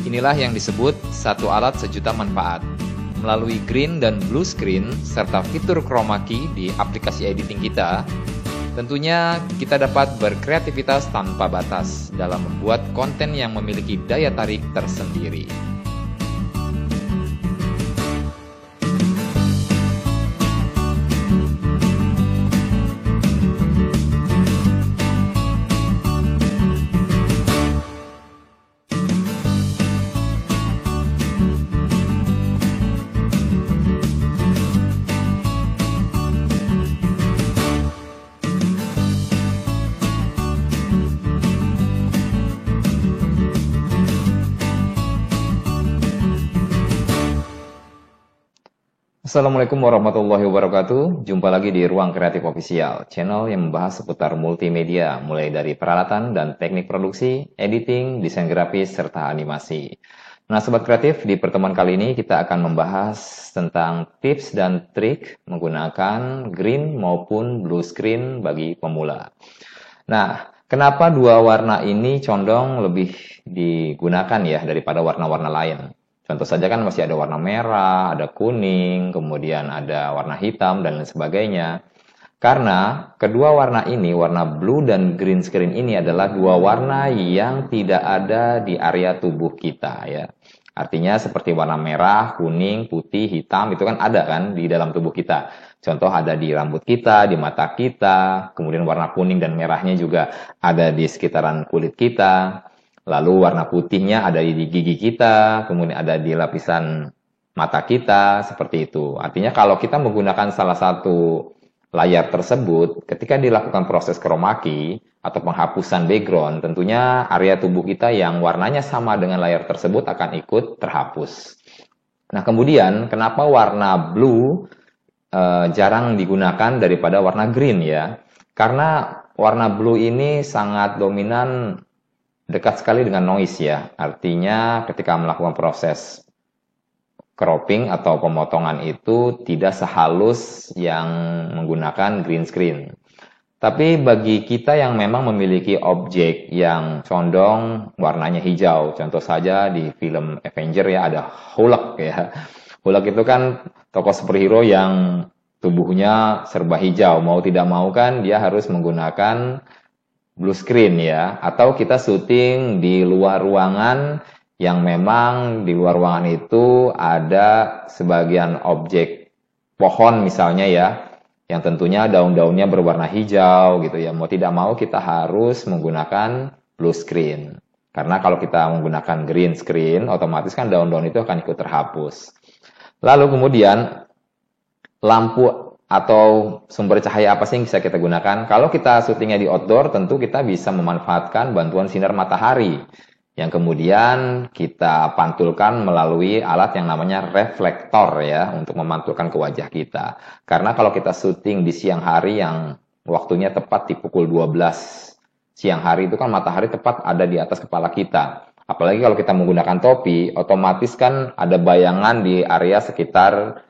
Inilah yang disebut satu alat sejuta manfaat. Melalui green dan blue screen serta fitur chroma key di aplikasi editing kita, tentunya kita dapat berkreativitas tanpa batas dalam membuat konten yang memiliki daya tarik tersendiri. Assalamualaikum warahmatullahi wabarakatuh. Jumpa lagi di Ruang Kreatif Official, channel yang membahas seputar multimedia, mulai dari peralatan dan teknik produksi, editing, desain grafis, serta animasi. Nah, Sobat Kreatif, di pertemuan kali ini kita akan membahas tentang tips dan trik menggunakan green maupun blue screen bagi pemula. Nah, kenapa dua warna ini condong lebih digunakan ya daripada warna-warna lain? Contoh saja kan masih ada warna merah, ada kuning, kemudian ada warna hitam, dan lain sebagainya. Karena kedua warna ini, warna blue dan green screen ini adalah dua warna yang tidak ada di area tubuh kita ya. Artinya seperti warna merah, kuning, putih, hitam, itu kan ada kan di dalam tubuh kita. Contoh ada di rambut kita, di mata kita, kemudian warna kuning dan merahnya juga ada di sekitaran kulit kita. Lalu warna putihnya ada di gigi kita, kemudian ada di lapisan mata kita, seperti itu. Artinya kalau kita menggunakan salah satu layar tersebut, ketika dilakukan proses chroma key atau penghapusan background, tentunya area tubuh kita yang warnanya sama dengan layar tersebut akan ikut terhapus. Nah, kemudian kenapa warna blue jarang digunakan daripada warna green ya? Karena warna blue ini sangat dominan, dekat sekali dengan noise ya. Artinya ketika melakukan proses cropping atau pemotongan itu tidak sehalus yang menggunakan green screen. Tapi bagi kita yang memang memiliki objek yang condong warnanya hijau, contoh saja di film Avenger ya ada Hulk ya. Hulk itu kan tokoh superhero yang tubuhnya serba hijau, mau tidak mau kan dia harus menggunakan blue screen ya, atau kita syuting di luar ruangan yang memang di luar ruangan itu ada sebagian objek pohon misalnya ya, yang tentunya daun-daunnya berwarna hijau gitu ya, mau tidak mau kita harus menggunakan blue screen. Karena kalau kita menggunakan green screen, otomatis kan daun-daun itu akan ikut terhapus. Lalu kemudian lampu atau sumber cahaya apa sih yang bisa kita gunakan? Kalau kita syutingnya di outdoor, tentu kita bisa memanfaatkan bantuan sinar matahari yang kemudian kita pantulkan melalui alat yang namanya reflektor ya, untuk memantulkan ke wajah kita. Karena kalau kita syuting di siang hari yang waktunya tepat di pukul 12 siang hari, itu kan matahari tepat ada di atas kepala kita. Apalagi kalau kita menggunakan topi, otomatis kan ada bayangan di area sekitar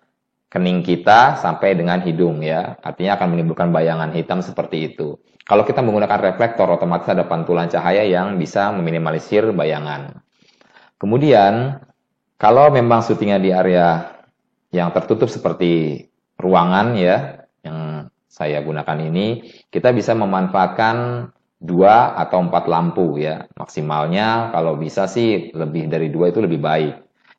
kening kita sampai dengan hidung ya. Artinya akan menimbulkan bayangan hitam seperti itu. Kalau kita menggunakan reflektor, otomatis ada pantulan cahaya yang bisa meminimalisir bayangan. Kemudian, kalau memang syutingnya di area yang tertutup seperti ruangan ya, yang saya gunakan ini, kita bisa memanfaatkan 2 atau 4 lampu ya. Maksimalnya kalau bisa sih lebih dari 2 itu lebih baik.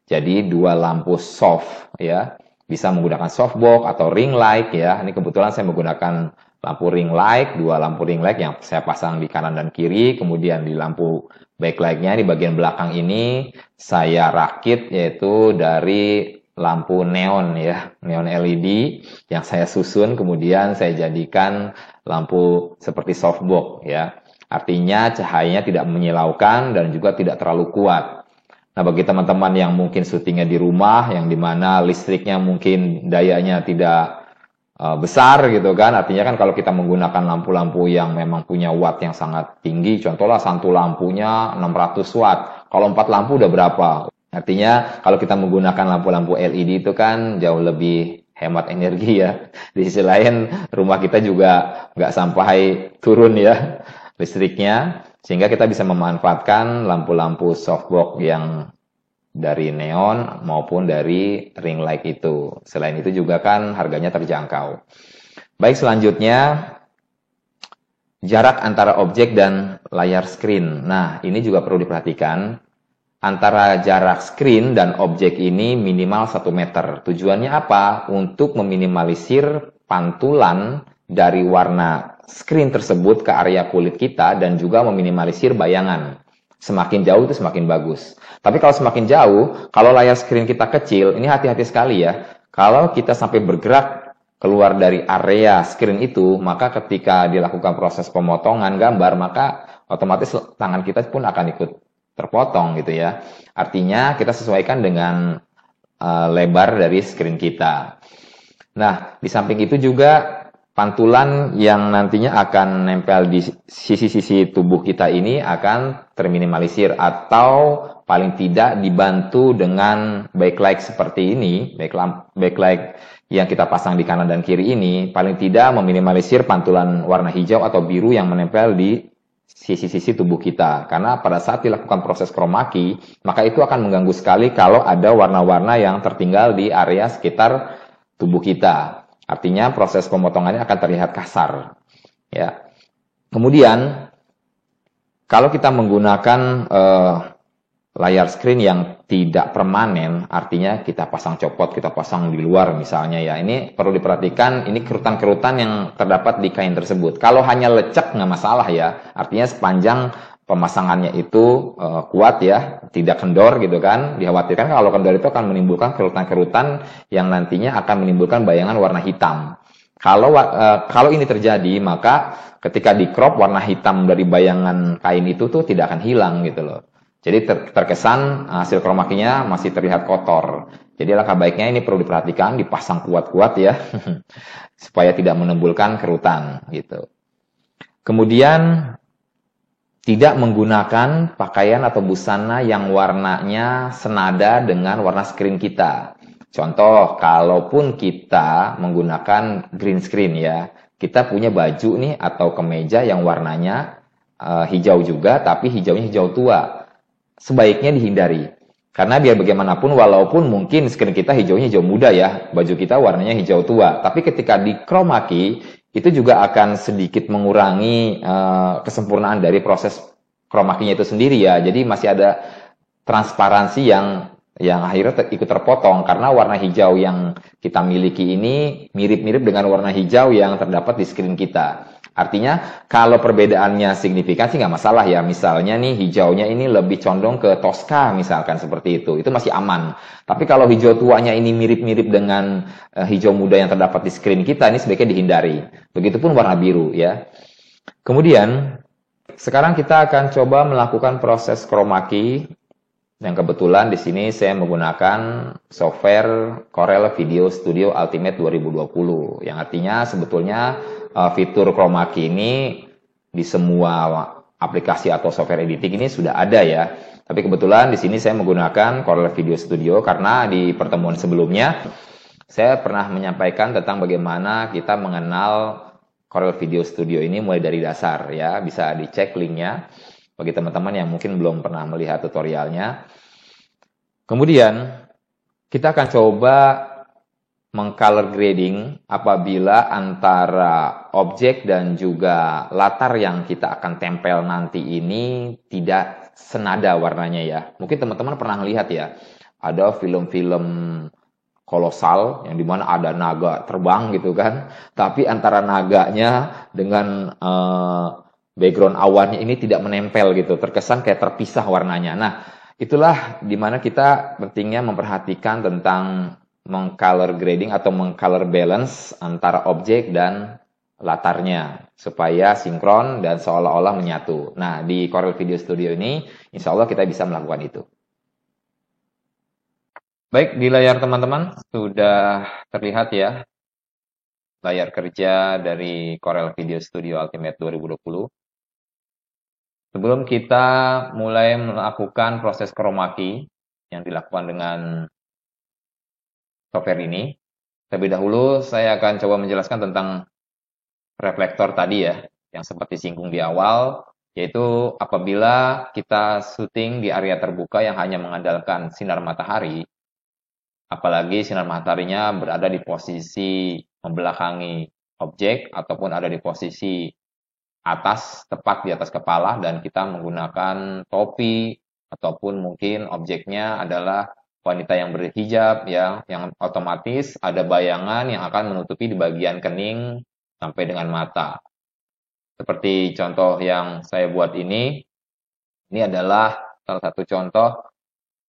Jadi 2 lampu soft ya. Bisa menggunakan softbox atau ring light ya. Ini kebetulan saya menggunakan lampu ring light, 2 lampu ring light yang saya pasang di kanan dan kiri. Kemudian di lampu backlightnya di bagian belakang ini saya rakit yaitu dari lampu neon ya, neon LED yang saya susun kemudian saya jadikan lampu seperti softbox ya. Artinya cahayanya tidak menyilaukan dan juga tidak terlalu kuat. Nah, bagi teman-teman yang mungkin syutingnya di rumah, yang dimana listriknya mungkin dayanya tidak besar gitu kan, artinya kan kalau kita menggunakan lampu-lampu yang memang punya watt yang sangat tinggi, contohlah satu lampunya 600 watt, kalau 4 lampu udah berapa? Artinya kalau kita menggunakan lampu-lampu LED itu kan jauh lebih hemat energi ya. Di sisi lain rumah kita juga nggak sampai turun ya listriknya. Sehingga kita bisa memanfaatkan lampu-lampu softbox yang dari neon maupun dari ring light itu. Selain itu juga kan harganya terjangkau. Baik, selanjutnya jarak antara objek dan layar screen. Nah, ini juga perlu diperhatikan. Antara jarak screen dan objek ini minimal 1 meter. Tujuannya apa? Untuk meminimalisir pantulan dari warna screen tersebut ke area kulit kita dan juga meminimalisir bayangan. Semakin jauh itu semakin bagus. Tapi kalau semakin jauh, kalau layar screen kita kecil, ini hati-hati sekali ya. Kalau kita sampai bergerak keluar dari area screen itu, maka ketika dilakukan proses pemotongan gambar, maka otomatis tangan kita pun akan ikut terpotong gitu ya. Artinya kita sesuaikan dengan lebar dari screen kita. Nah, di samping itu juga pantulan yang nantinya akan nempel di sisi-sisi tubuh kita ini akan terminimalisir atau paling tidak dibantu dengan backlight seperti ini, backlight yang kita pasang di kanan dan kiri ini, paling tidak meminimalisir pantulan warna hijau atau biru yang menempel di sisi-sisi tubuh kita. Karena pada saat dilakukan proses chroma key, maka itu akan mengganggu sekali kalau ada warna-warna yang tertinggal di area sekitar tubuh kita. Artinya proses pemotongannya akan terlihat kasar. Ya. Kemudian, kalau kita menggunakan layar screen yang tidak permanen, artinya kita pasang copot, kita pasang di luar misalnya ya. Ini perlu diperhatikan, ini kerutan-kerutan yang terdapat di kain tersebut. Kalau hanya lecek nggak masalah ya, artinya sepanjang pemasangannya itu kuat ya, tidak kendor gitu kan. Dikhawatirkan kalau kendor itu akan menimbulkan kerutan-kerutan yang nantinya akan menimbulkan bayangan warna hitam. Kalau ini terjadi, maka ketika di crop warna hitam dari bayangan kain itu tuh tidak akan hilang gitu loh. Jadi terkesan hasil chroma key-nya masih terlihat kotor. Jadi langkah baiknya ini perlu diperhatikan, dipasang kuat-kuat ya, supaya tidak menimbulkan kerutan gitu. Kemudian tidak menggunakan pakaian atau busana yang warnanya senada dengan warna screen kita. Contoh, kalaupun kita menggunakan green screen ya, kita punya baju nih atau kemeja yang warnanya hijau juga, tapi hijaunya hijau tua. Sebaiknya dihindari. Karena biar bagaimanapun, walaupun mungkin screen kita hijaunya hijau muda ya, baju kita warnanya hijau tua. Tapi ketika di chroma key, itu juga akan sedikit mengurangi kesempurnaan dari proses chroma key-nya itu sendiri ya. Jadi masih ada transparansi yang akhirnya ikut terpotong karena warna hijau yang kita miliki ini mirip-mirip dengan warna hijau yang terdapat di screen kita. Artinya kalau perbedaannya signifikan sih nggak masalah ya. Misalnya nih hijaunya ini lebih condong ke Tosca misalkan seperti itu masih aman. Tapi kalau hijau tuanya ini mirip-mirip dengan hijau muda yang terdapat di screen kita, ini sebaiknya dihindari. Begitupun warna biru ya. Kemudian sekarang kita akan coba melakukan proses chroma key. Yang kebetulan di sini saya menggunakan software Corel Video Studio Ultimate 2020. Yang artinya sebetulnya fitur chroma key ini di semua aplikasi atau software editing ini sudah ada ya. Tapi kebetulan di sini saya menggunakan Corel Video Studio karena di pertemuan sebelumnya saya pernah menyampaikan tentang bagaimana kita mengenal Corel Video Studio ini mulai dari dasar ya. Bisa dicek linknya bagi teman-teman yang mungkin belum pernah melihat tutorialnya. Kemudian kita akan coba mengcolor grading apabila antara objek dan juga latar yang kita akan tempel nanti ini tidak senada warnanya ya. Mungkin teman-teman pernah melihat ya, ada film-film kolosal yang dimana ada naga terbang gitu kan, tapi antara naganya dengan background awannya ini tidak menempel gitu, terkesan kayak terpisah warnanya. Nah, itulah dimana kita pentingnya memperhatikan tentang mengcolor grading atau mengcolor balance antara objek dan latarnya supaya sinkron dan seolah-olah menyatu. Nah, di Corel Video Studio ini insya Allah kita bisa melakukan itu. Baik, di layar teman-teman sudah terlihat ya layar kerja dari Corel Video Studio Ultimate 2020. Sebelum kita mulai melakukan proses chroma key yang dilakukan dengan software ini, terlebih dahulu saya akan coba menjelaskan tentang reflektor tadi ya, yang sempat disinggung di awal, yaitu apabila kita syuting di area terbuka yang hanya mengandalkan sinar matahari, apalagi sinar mataharinya berada di posisi membelakangi objek ataupun ada di posisi atas, tepat di atas kepala, dan kita menggunakan topi ataupun mungkin objeknya adalah wanita yang berhijab ya, yang otomatis ada bayangan yang akan menutupi di bagian kening sampai dengan mata. Seperti contoh yang saya buat ini adalah salah satu contoh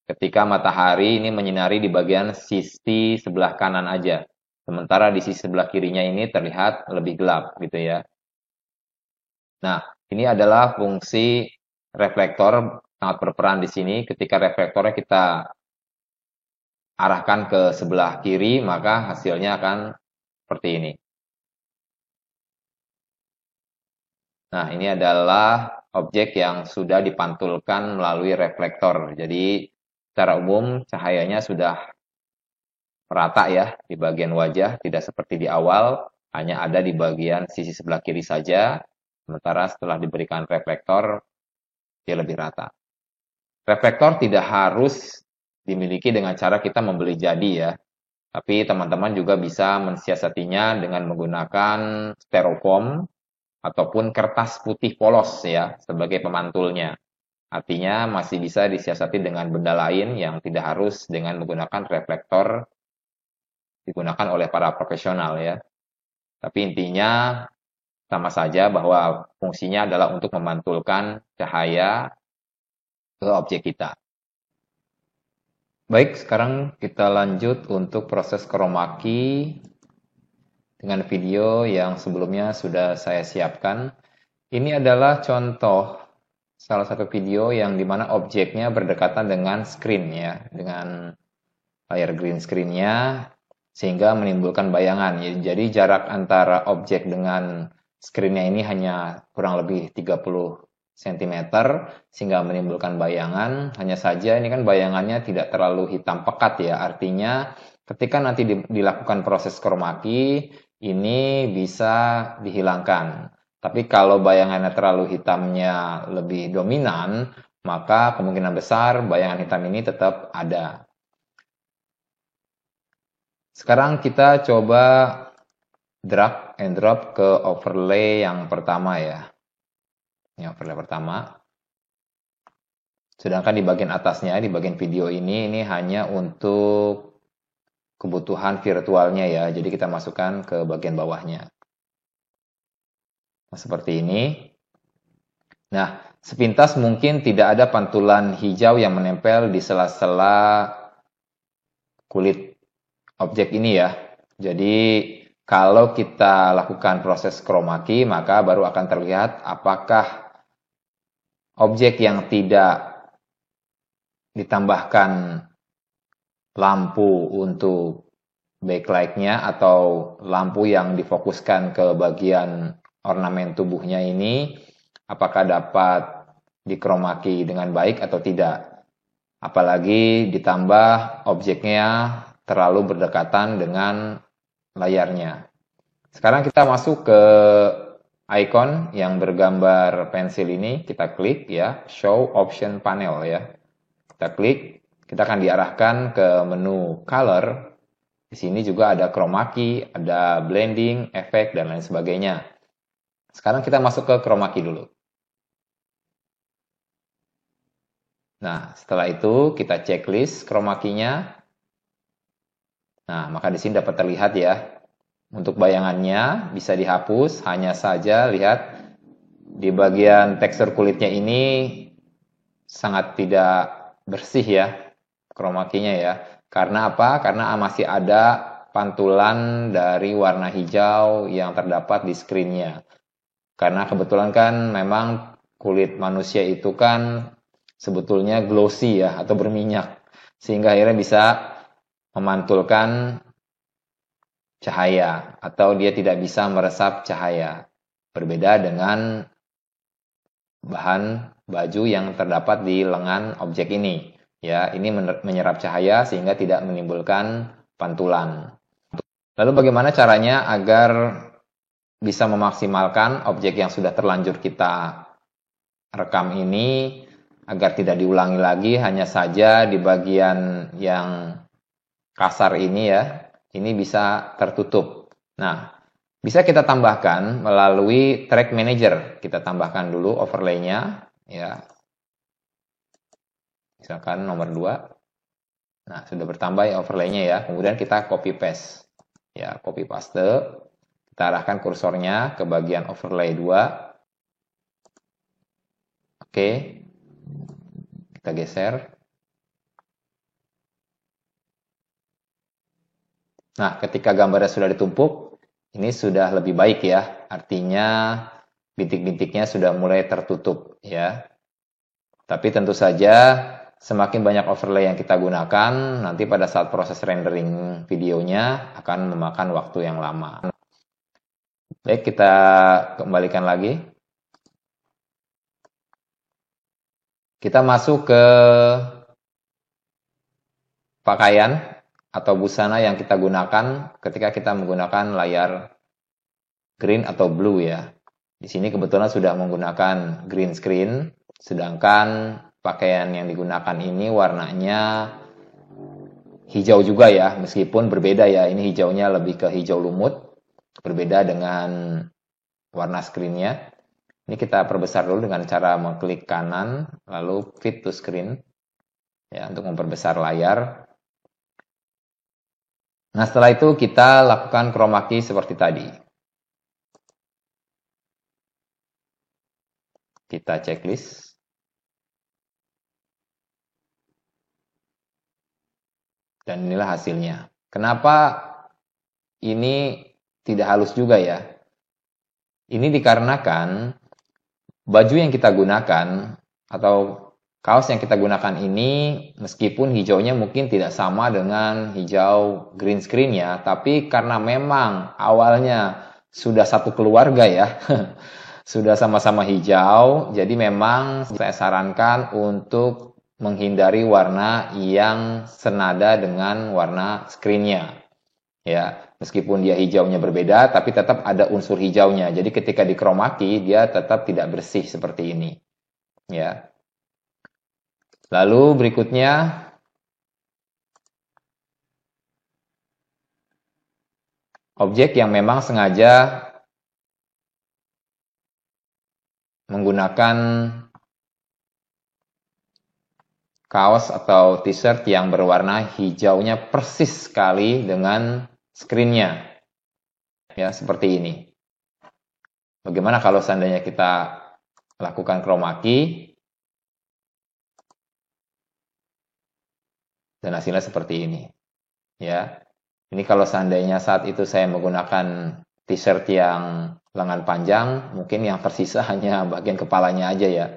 ketika matahari ini menyinari di bagian sisi sebelah kanan aja. Sementara di sisi sebelah kirinya ini terlihat lebih gelap gitu ya. Nah, ini adalah fungsi reflektor sangat berperan di sini. Ketika reflektornya kita arahkan ke sebelah kiri, maka hasilnya akan seperti ini. Nah, ini adalah objek yang sudah dipantulkan melalui reflektor. Jadi, secara umum cahayanya sudah merata ya di bagian wajah, tidak seperti di awal, hanya ada di bagian sisi sebelah kiri saja. Sementara setelah diberikan reflektor, dia lebih rata. Reflektor tidak harus dimiliki dengan cara kita membeli jadi ya. Tapi teman-teman juga bisa mensiasatinya dengan menggunakan styrofoam ataupun kertas putih polos ya sebagai pemantulnya. Artinya masih bisa disiasati dengan benda lain yang tidak harus dengan menggunakan reflektor digunakan oleh para profesional ya. Tapi intinya sama saja bahwa fungsinya adalah untuk memantulkan cahaya ke objek kita. Baik, sekarang kita lanjut untuk proses chroma key dengan video yang sebelumnya sudah saya siapkan. Ini adalah contoh salah satu video yang dimana objeknya berdekatan dengan screen ya, dengan layar green screen-nya sehingga menimbulkan bayangan. Jadi jarak antara objek dengan screen-nya ini hanya kurang lebih 30 cm sehingga menimbulkan bayangan. Hanya saja ini kan bayangannya tidak terlalu hitam pekat ya. Artinya ketika nanti dilakukan proses chroma key ini bisa dihilangkan. Tapi kalau bayangannya terlalu hitamnya lebih dominan, maka kemungkinan besar bayangan hitam ini tetap ada. Sekarang kita coba drag and drop ke overlay yang pertama ya. Ini overlay pertama. Sedangkan di bagian atasnya, di bagian video ini hanya untuk kebutuhan virtualnya ya. Jadi kita masukkan ke bagian bawahnya. Nah, seperti ini. Nah, sepintas mungkin tidak ada pantulan hijau yang menempel di sela-sela kulit objek ini ya. Jadi kalau kita lakukan proses chroma key, maka baru akan terlihat apakah objek yang tidak ditambahkan lampu untuk backlight-nya atau lampu yang difokuskan ke bagian ornamen tubuhnya ini, apakah dapat di chroma key dengan baik atau tidak. Apalagi ditambah objeknya terlalu berdekatan dengan layarnya. Sekarang kita masuk ke icon yang bergambar pensil ini, kita klik ya, show option panel ya. Kita klik, kita akan diarahkan ke menu color. Di sini juga ada chroma key, ada blending, efek, dan lain sebagainya. Sekarang kita masuk ke chroma key dulu. Nah, setelah itu kita checklist chroma key-nya. Nah, maka di sini dapat terlihat ya. Untuk bayangannya bisa dihapus, hanya saja lihat di bagian tekstur kulitnya ini sangat tidak bersih ya chroma key-nya ya. Karena apa? Karena masih ada pantulan dari warna hijau yang terdapat di screen-nya. Karena kebetulan kan memang kulit manusia itu kan sebetulnya glossy ya atau berminyak. Sehingga akhirnya bisa memantulkan cahaya atau dia tidak bisa meresap cahaya. Berbeda dengan bahan baju yang terdapat di lengan objek ini. Ya, ini menyerap cahaya sehingga tidak menimbulkan pantulan. Lalu bagaimana caranya agar bisa memaksimalkan objek yang sudah terlanjur kita rekam ini agar tidak diulangi lagi, hanya saja di bagian yang kasar ini ya, ini bisa tertutup. Nah, bisa kita tambahkan melalui track manager. Kita tambahkan dulu overlay-nya ya. Misalkan nomor 2. Nah, sudah bertambah ya overlay-nya ya. Kemudian kita copy paste. Ya, copy paste. Kita arahkan kursornya ke bagian overlay 2. Oke. Kita geser. Nah, ketika gambarnya sudah ditumpuk, ini sudah lebih baik ya. Artinya bintik-bintiknya sudah mulai tertutup ya. Tapi tentu saja semakin banyak overlay yang kita gunakan, nanti pada saat proses rendering videonya akan memakan waktu yang lama. Baik, kita kembalikan lagi. Kita masuk ke pakaian atau busana yang kita gunakan ketika kita menggunakan layar green atau blue ya. Di sini kebetulan sudah menggunakan green screen, sedangkan pakaian yang digunakan ini warnanya hijau juga ya, meskipun berbeda ya. Ini hijaunya lebih ke hijau lumut, berbeda dengan warna screen-nya. Ini kita perbesar dulu dengan cara mengklik kanan, lalu fit to screen ya, untuk memperbesar layar. Nah, setelah itu kita lakukan chroma key seperti tadi. Kita checklist. Dan inilah hasilnya. Kenapa ini tidak halus juga ya? Ini dikarenakan baju yang kita gunakan atau kaos yang kita gunakan ini meskipun hijaunya mungkin tidak sama dengan hijau green screen-nya, tapi karena memang awalnya sudah satu keluarga ya, sudah sama-sama hijau, jadi memang saya sarankan untuk menghindari warna yang senada dengan warna screen-nya. Ya, meskipun dia hijaunya berbeda, tapi tetap ada unsur hijaunya. Jadi ketika di chroma key, dia tetap tidak bersih seperti ini. Ya. Lalu berikutnya, objek yang memang sengaja menggunakan kaos atau t-shirt yang berwarna hijaunya persis sekali dengan screen-nya. Ya, seperti ini. Bagaimana kalau seandainya kita lakukan chroma key dan hasilnya seperti ini. Ya. Ini kalau seandainya saat itu saya menggunakan t-shirt yang lengan panjang, mungkin yang tersisa hanya bagian kepalanya aja ya.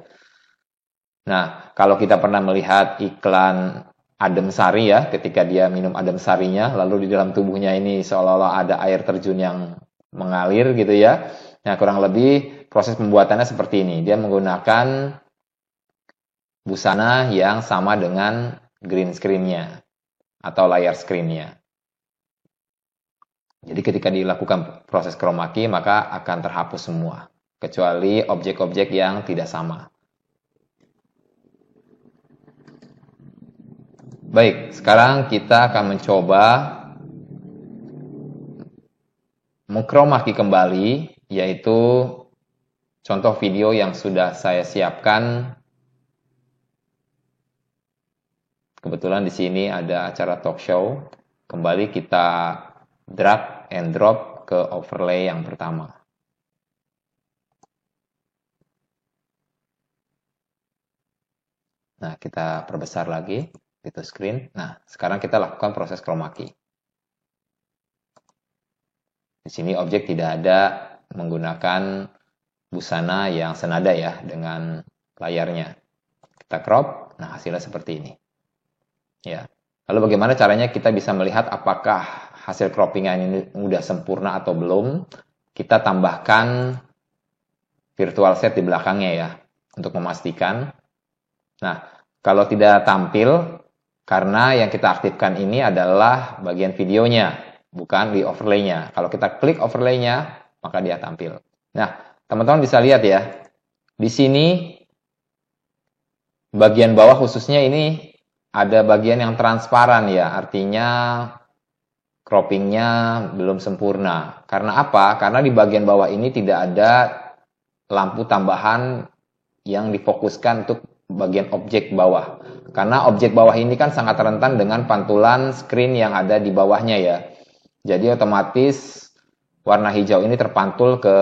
Nah, kalau kita pernah melihat iklan adem sari ya, ketika dia minum adem sarinya, lalu di dalam tubuhnya ini seolah-olah ada air terjun yang mengalir gitu ya. Nah, kurang lebih proses pembuatannya seperti ini. Dia menggunakan busana yang sama dengan green screen-nya atau layar screen-nya. Jadi ketika dilakukan proses chroma key, maka akan terhapus semua, kecuali objek-objek yang tidak sama. Baik, sekarang kita akan mencoba mengchroma key kembali, yaitu contoh video yang sudah saya siapkan. Kebetulan di sini ada acara talk show. Kembali kita drag and drop ke overlay yang pertama. Nah, kita perbesar lagi. Itu screen. Nah, sekarang kita lakukan proses chroma key. Di sini objek tidak ada menggunakan busana yang senada ya dengan layarnya. Kita crop, nah hasilnya seperti ini. Ya. Lalu bagaimana caranya kita bisa melihat apakah hasil croppingan ini sudah sempurna atau belum? Kita tambahkan virtual set di belakangnya ya, untuk memastikan. Nah, kalau tidak tampil, karena yang kita aktifkan ini adalah bagian videonya, bukan di overlay-nya. Kalau kita klik overlay-nya, maka dia tampil. Nah, teman-teman bisa lihat ya. Di sini bagian bawah khususnya ini ada bagian yang transparan ya, artinya croppingnya belum sempurna. Karena apa? Karena di bagian bawah ini tidak ada lampu tambahan yang difokuskan untuk bagian objek bawah. Karena objek bawah ini kan sangat rentan dengan pantulan screen yang ada di bawahnya ya. Jadi otomatis warna hijau ini terpantul ke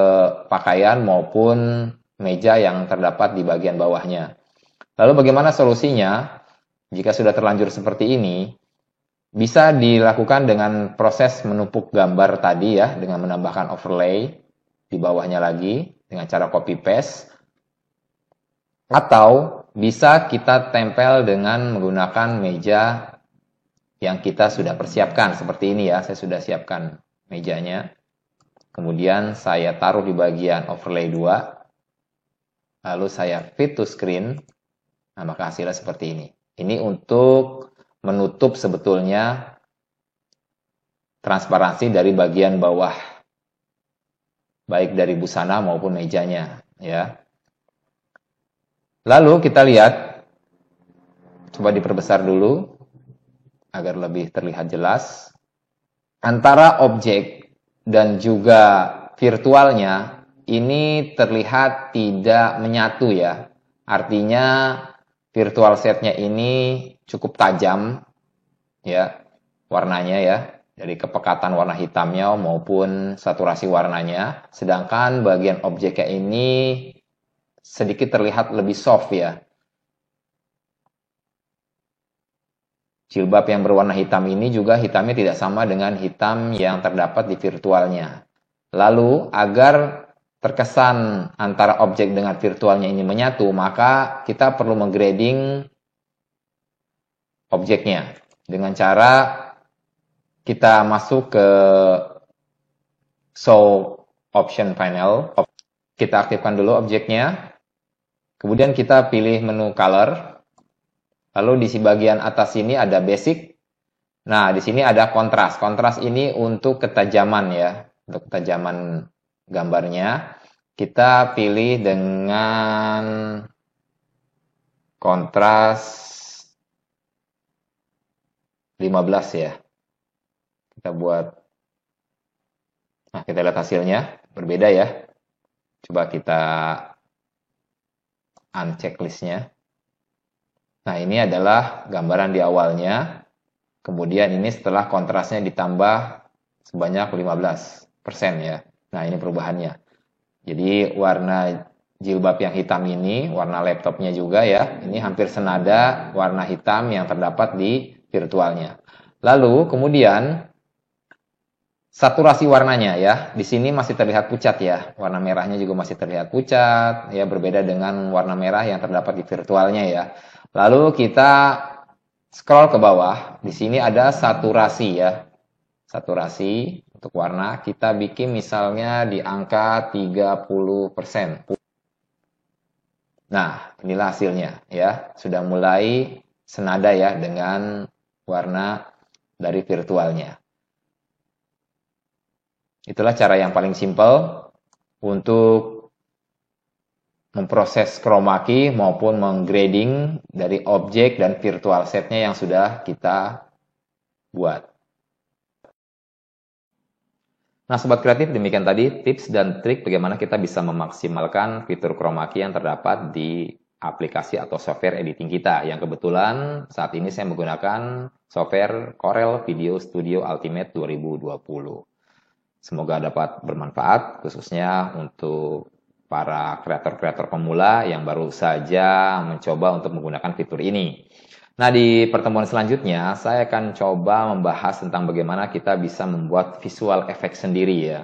pakaian maupun meja yang terdapat di bagian bawahnya. Lalu bagaimana solusinya? Jika sudah terlanjur seperti ini, bisa dilakukan dengan proses menumpuk gambar tadi ya, dengan menambahkan overlay di bawahnya lagi, dengan cara copy paste. Atau bisa kita tempel dengan menggunakan meja yang kita sudah persiapkan. Seperti ini ya, saya sudah siapkan mejanya. Kemudian saya taruh di bagian overlay 2. Lalu saya fit to screen. Nah, maka hasilnya seperti ini. Ini untuk menutup sebetulnya transparansi dari bagian bawah. Baik dari busana maupun mejanya. Ya. Lalu kita lihat, coba diperbesar dulu, agar lebih terlihat jelas. Antara objek dan juga virtualnya, ini terlihat tidak menyatu ya. Artinya virtual setnya ini cukup tajam ya warnanya ya, dari kepekatan warna hitamnya maupun saturasi warnanya, sedangkan bagian objeknya ini sedikit terlihat lebih soft ya. Jilbab yang berwarna hitam ini juga hitamnya tidak sama dengan hitam yang terdapat di virtualnya. Lalu agar terkesan antara objek dengan virtualnya ini menyatu, maka kita perlu menggrading objeknya dengan cara kita masuk ke show option panel. Kita aktifkan dulu objeknya, kemudian kita pilih menu color. Lalu di bagian atas sini ada basic. Nah, di sini ada kontras. Kontras ini untuk ketajaman ya, untuk ketajaman gambarnya. Kita pilih dengan kontras 15 ya. Kita buat. Nah, kita lihat hasilnya. Berbeda ya. Coba kita uncheck listnya. Nah, ini adalah gambaran di awalnya. Kemudian ini setelah kontrasnya ditambah sebanyak 15% ya. Nah, ini perubahannya. Jadi warna jilbab yang hitam ini, warna laptopnya juga ya, ini hampir senada warna hitam yang terdapat di virtualnya. Lalu kemudian saturasi warnanya ya, di sini masih terlihat pucat ya, warna merahnya juga masih terlihat pucat ya, berbeda dengan warna merah yang terdapat di virtualnya ya. Lalu kita scroll ke bawah, di sini ada saturasi ya, saturasi untuk warna, kita bikin misalnya di angka 30%. Nah, inilah hasilnya ya, sudah mulai senada ya dengan warna dari virtualnya. Itulah cara yang paling simpel untuk memproses chroma key maupun menggrading dari objek dan virtual setnya yang sudah kita buat. Nah, Sobat Kreatif, demikian tadi tips dan trik bagaimana kita bisa memaksimalkan fitur chroma key yang terdapat di aplikasi atau software editing kita. Yang kebetulan saat ini saya menggunakan software Corel Video Studio Ultimate 2020. Semoga dapat bermanfaat, khususnya untuk para kreator-kreator pemula yang baru saja mencoba untuk menggunakan fitur ini. Nah, di pertemuan selanjutnya, saya akan coba membahas tentang bagaimana kita bisa membuat visual effect sendiri ya.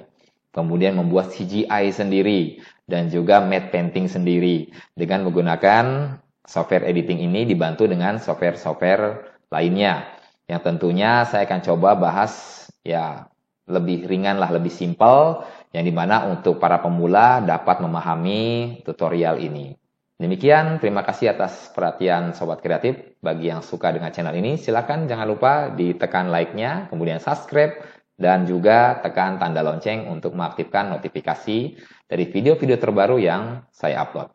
Kemudian membuat CGI sendiri, dan juga matte painting sendiri. Dengan menggunakan software editing ini dibantu dengan software-software lainnya. Yang tentunya saya akan coba bahas ya lebih ringan lah, lebih simpel, yang dimana untuk para pemula dapat memahami tutorial ini. Demikian, terima kasih atas perhatian Sobat Kreatif. Bagi yang suka dengan channel ini, silakan jangan lupa ditekan like-nya, kemudian subscribe, dan juga tekan tanda lonceng untuk mengaktifkan notifikasi dari video-video terbaru yang saya upload.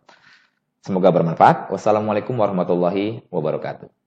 Semoga bermanfaat. Wassalamualaikum warahmatullahi wabarakatuh.